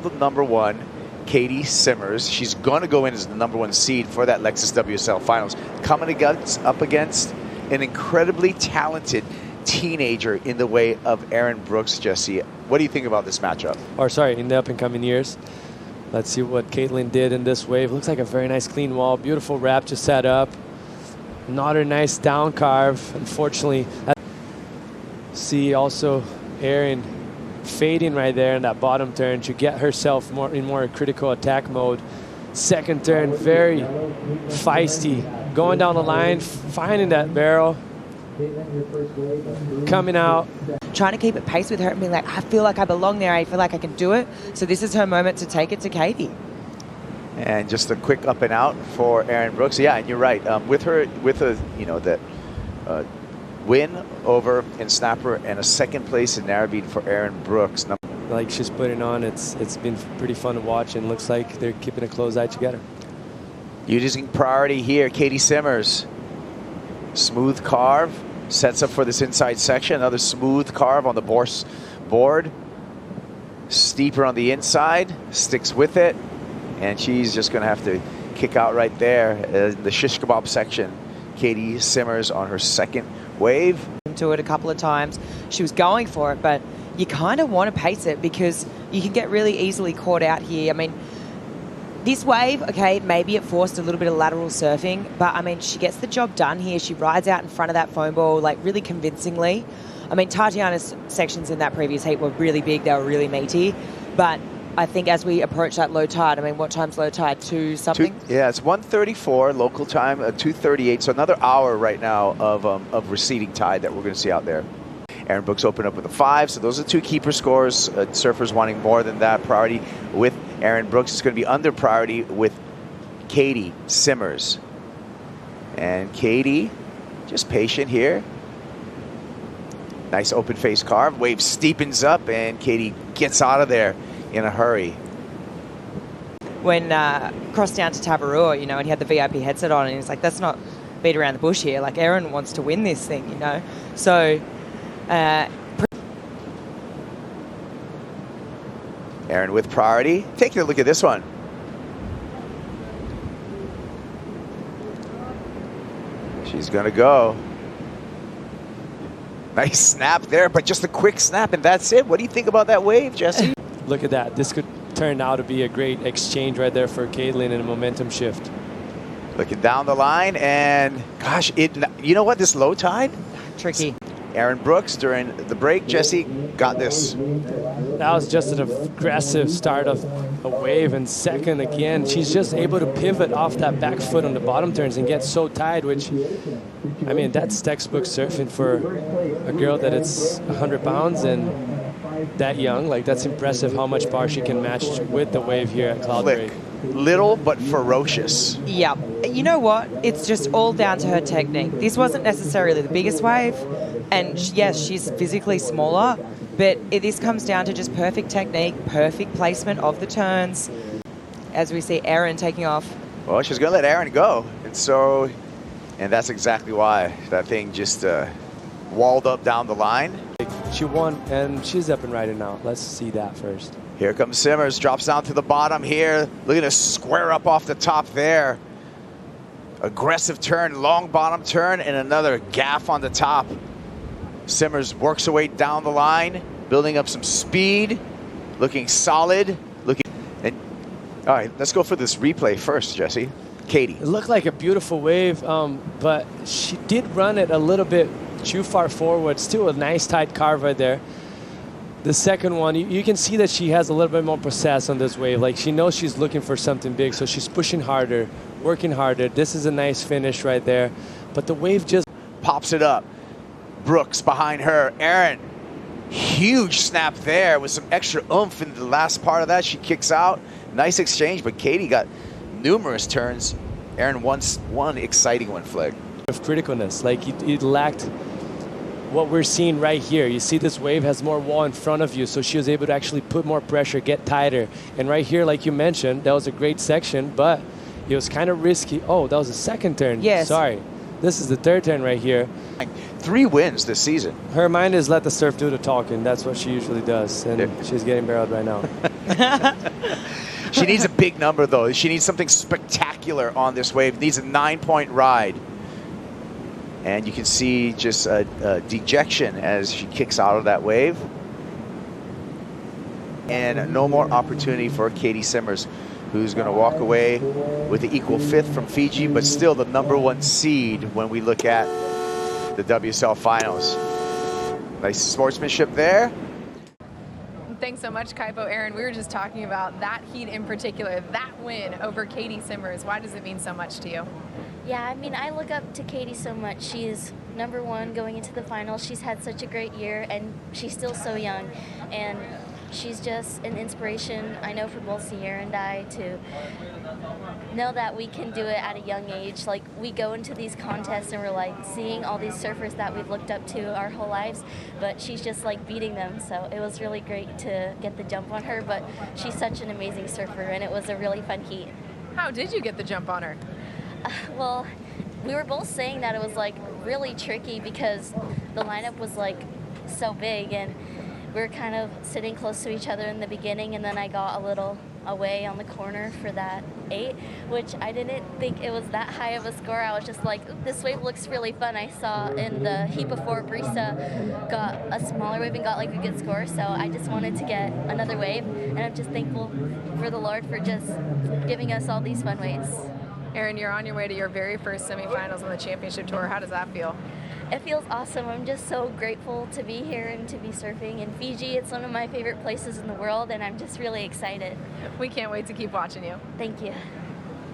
world #1, Katie Simmers. She's going to go in as the #1 seed for that Lexus WSL Finals, coming up against an incredibly talented teenager in the way of Erin Brooks. Jesse, what do you think about this matchup? Or sorry, in the up-and-coming years. Let's see what Caitlin did in this wave. Looks like a very nice clean wall. Beautiful wrap to set up. Not a nice down carve, unfortunately. See also Erin fading right there in that bottom turn to get herself in more critical attack mode. Second turn, very feisty. Going down the line, finding that barrel. Coming out. Trying to keep it pace with her and being like, I feel like I belong there. I feel like I can do it. So this is her moment to take it to Katie. And just a quick up and out for Erin Brooks. Yeah, and you're right. With a that win over in Snapper and a second place in Narrabeen for Erin Brooks. Like she's putting on, it's been pretty fun to watch, and looks like they're keeping a close eye together. Using priority here, Katie Simmers. Smooth carve, sets up for this inside section. Another smooth carve on the board. Steeper on the inside, sticks with it. And she's just going to have to kick out right there in the shish kebab section. Katie Simmers on her second wave. To it a couple of times. She was going for it, but you kind of want to pace it because you can get really easily caught out here. I mean, this wave, okay, maybe it forced a little bit of lateral surfing, but I mean, she gets the job done here. She rides out in front of that foam ball, like, really convincingly. I mean, Tatiana's sections in that previous heat were really big. They were really meaty. But I think as we approach that low tide, I mean, what time's low tide? 2 something? Yeah, it's 1:34 local time, 2:38. So another hour right now of receding tide that we're going to see out there. Erin Brooks opened up with a 5, so those are 2 keeper scores. Surfers wanting more than that. Priority with Erin Brooks is going to be under priority with Katie Simmers. And Katie, just patient here. Nice open face carve. Wave steepens up, and Katie gets out of there in a hurry. When crossed down to Tavarua, you know, and he had the VIP headset on, and he's like, that's not beat around the bush here. Like, Erin wants to win this thing, you know. So Erin with priority. Taking a look at this one. She's going to go. Nice snap there, but just a quick snap, and that's it. What do you think about that wave, Jesse? Look at that. This could turn out to be a great exchange right there for Caitlin and a momentum shift. Looking down the line, and gosh, you know what? This low tide? Tricky. Erin Brooks during the break. Jesse got this. That was just an aggressive start of a wave, and second again, she's just able to pivot off that back foot on the bottom turns and get so tight, which, I mean, that's textbook surfing for a girl that it's 100 pounds and that young. Like, that's impressive how much power she can match with the wave here at Cloudbreak. Little but ferocious. Yeah. You know what? It's just all down to her technique. This wasn't necessarily the biggest wave, and yes, she's physically smaller, but this comes down to just perfect technique, perfect placement of the turns. As we see Erin taking off. Well, she's going to let Erin go, and that's exactly why that thing just walled up down the line. She won, and she's up and riding now. Let's see that first. Here comes Simmers, drops down to the bottom here. Look at this square up off the top there. Aggressive turn, long bottom turn, and another gaff on the top. Simmers works her way down the line, building up some speed, looking solid. All right, let's go for this replay first, Jesse. Katie. It looked like a beautiful wave, but she did run it a little bit too far forward. Still a nice tight carve right there. The second one, you can see that she has a little bit more process on this wave. Like, she knows she's looking for something big, so she's pushing harder, working harder. This is a nice finish right there. But the wave just pops it up. Brooks behind her. Erin, huge snap there with some extra oomph in the last part of that. She kicks out. Nice exchange, but Katie got numerous turns. Erin wants one exciting one, Flick. Of criticalness, like it lacked what we're seeing right here. You see this wave has more wall in front of you, so she was able to actually put more pressure, get tighter. And right here, like you mentioned, that was a great section, but it was kind of risky. Oh, that was a second turn. Yes. Sorry. This is the third turn right here. 3 wins this season. Her mind is let the surf do the talking. That's what she usually does, and she's getting barreled right now. She needs a big number, though. She needs something spectacular on this wave. Needs a 9-point ride. And you can see just a dejection as she kicks out of that wave. And no more opportunity for Katie Simmers, who's going to walk away with the equal 5th from Fiji, but still the #1 seed when we look at the WSL Finals. Nice sportsmanship there. Thanks so much, Kaipo. Erin, we were just talking about that heat in particular, that win over Katie Simmers. Why does it mean so much to you? Yeah, I mean, I look up to Katie so much. She's #1 going into the finals. She's had such a great year, and she's still so young. And she's just an inspiration, I know, for both Sierra and I to know that we can do it at a young age. Like, we go into these contests and we're like seeing all these surfers that we've looked up to our whole lives, but she's just like beating them. So it was really great to get the jump on her, but she's such an amazing surfer, and it was a really fun heat. How did you get the jump on her? Well, we were both saying that it was like really tricky because the lineup was like so big, and we were kind of sitting close to each other in the beginning, and then I got a little away on the corner for that 8, which I didn't think it was that high of a score. I was just like, this wave looks really fun. I saw in the heat before Brisa got a smaller wave and got like a good score, so I just wanted to get another wave, and I'm just thankful for the Lord for just giving us all these fun waves. Erin, you're on your way to your very first semifinals on the championship tour. How does that feel? It feels awesome. I'm just so grateful to be here and to be surfing in Fiji. It's one of my favorite places in the world, and I'm just really excited. We can't wait to keep watching you. Thank you.